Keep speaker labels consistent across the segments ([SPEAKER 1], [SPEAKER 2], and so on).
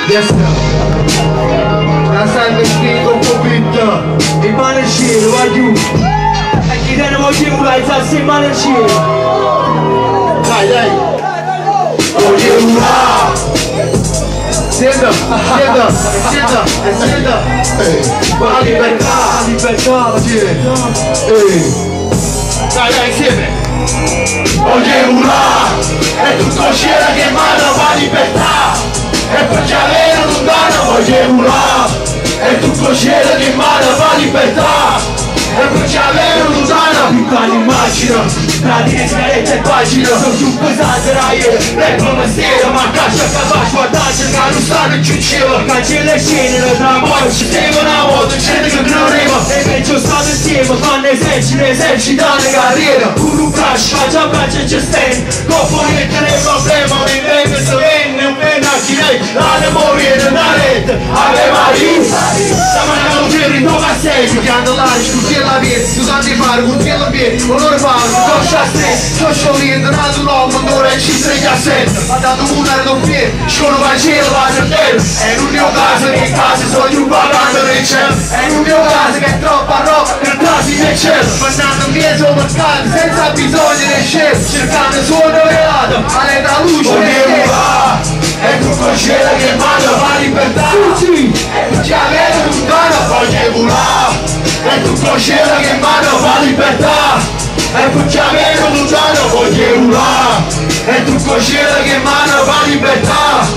[SPEAKER 1] Yes sir. Nasal spingo un po' pitta. Il male cielo, vai giù. E chi te ne voglio ulai, salsi il male cielo. Dai, dai. Voglio ulai. Sieda, sieda, sieda, sieda. La libertà, la libertà. Dai, dai, insieme. Voglio ulai. E tutto c'era che mano va libertà. E perché avere un danno voglio ulai. E tutto c'era che mano va libertà. E perché avere un danno tutta l'immagine. Tra di sigarette e pagine. Sono più pesante raie. Reggo mestiere ma caccia capace. Guardate che non stanno giù cielo. Cancella le scene tra voi. Ci tengo una volta gente che non rima. E peggio state insieme. Fanno esercitano le carriere. Puro crash faccia a braccia e ci stand. Componente del problema. Mi vende se venne un venacchi lei. La morire da rete. Ave Maria. Stamattina un giro in 9 a 6. Giocando l'aria, scucchiere la via. Scusate fare, curtiere la via. Onore fare, coscia a stress. Coscia oriente, nato l'uomo, andore e ci streghi a 7. Ha dato una redoppiere, scono Vangelo, va a terra. È l'unico caso che in casa sono giù pagando nel cielo. È l'unico caso che è troppa roba per trasi nel cielo. Mandando via sul mercato senza bisogno del cielo. Cercando il suono velato, alla luce del cielo. E tu cosciera che manda la libertà. E tu ci avete un dono, voglio volare. E tu cosciera che manda la libertà. E tu ci avete un dono, voglio volare. E tu cosciera che manda la libertà.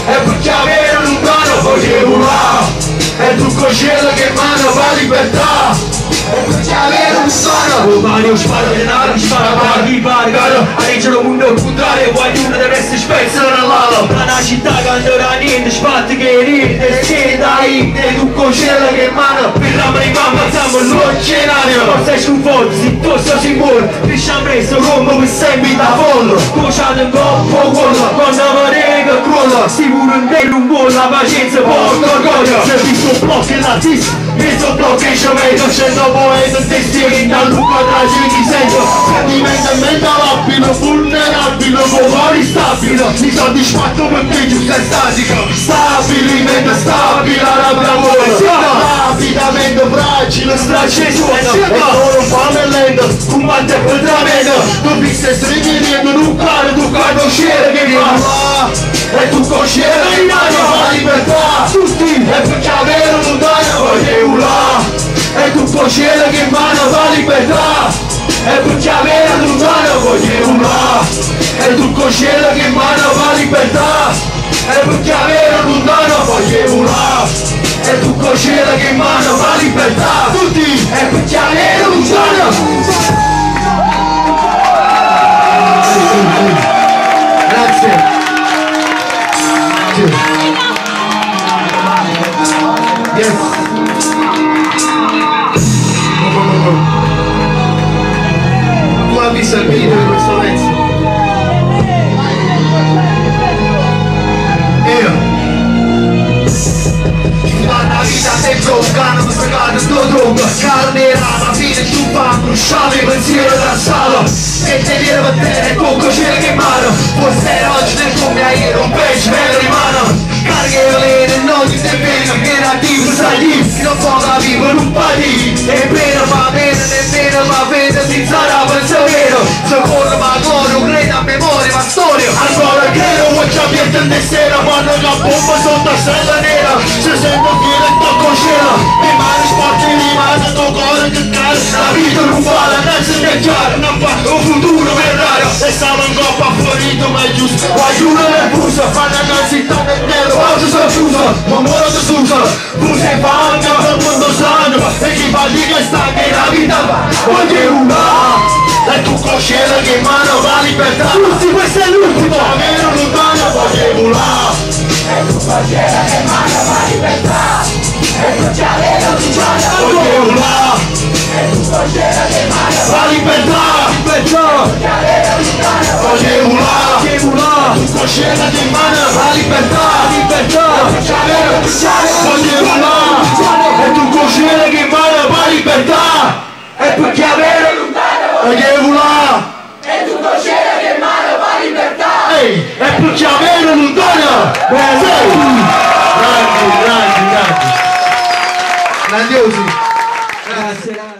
[SPEAKER 1] E tu ci avete un dono, voglio volare. E tu cosciera che manda la libertà. E tu ci avete un dono. Domani io sparo denaro, sparo paghi, pagano. Arreggio il mondo al contrario, guagliuno deve essere spesso nell'ala. La città che andrà niente, spatti che ride. Se dai, e tu cosciera che mano. Per la prima ammazziamo l'oceanario. Forse esce un fondo, si tosta si muore. Pisciamo presto, come per sempre da fondo. Cosciato in coppo, quello. Quando amarega crolla. Sicuro in te non vuole la pazienza, porta orgoglio. Se visto un blocco e la tis. Visto blocco e sciameto, scendo poeta, testieri, da Luca Tragini sento. Sentimento mentalabile, vulnerabile, cuore stabile. Mi sono disfatto perché giusto è statico. Stabilimente stabile, la bravura. Rapidamente fragile, stracce suona. E solo fame lenta, combatte per tramento. Tu pisse stringendo in un cane, tu cado scere che fa. E tu cosciera in mano la libertà. Tutti, e perché avere un danno voglio urlare. E tu cosciera che in mano la libertà. E perché avere un danno voglio urlare. E tu cosciera che in mano la libertà. E perché avere un danno voglio urlare. E tu cosciera che in mano la libertà. Tutti, e perché avere un danno. Grazie. Yes. Tu hai visto il video di questo pezzo? La vita dentro un cane spiegato sto tronco. Carne rama, fine ciupa, bruciato il pensiero da sala. E te dire per te e poco c'è che mano. Forse oggi nel cucchiaio un pesce me in mano. Carghe velene, non ti sei bene, appena attivo sai lì. Non poca vivo in un padì. E pena ma bene, nemmeno ma vede si sarà pensiero. Secondo ma gloria, un credo a memoria, ma storia. Ancora credo, vuoi ci avvierte in sera. Quando la bomba sotto a stella nera. Se sento che le tocco scena. Le mani sporche rimane, tuo cuore che cade. La vita non fa la danza neggiare. Non fa un futuro verrà. E stavo in coppa fuorito ma è giusto. Guagliuno nel busto, fanno innanzitutto nel nero. Oggi sono chiuso, ma muoro di suso. Busa e panca, per il mondo sangue. E chi fa di che sta che la vita va. Voglio urlare. E tu cosciera che in mano la libertà. Tutti, questo è l'ultimo. Avere lontano voglio urlare. E tu cosciera che in mano la libertà. E tu ci avete un giorno voglio urlare. E tu cosciera che in mano la libertà. Voglio urlare. Tu cosciera che in mano la libertà. Voglio urlare. E tu cosciera che in mano la libertà. E perché avere voglio urlare. E tu cosciera che in mano la libertà. E perché avere lontano.
[SPEAKER 2] Grandiosi. Grazie.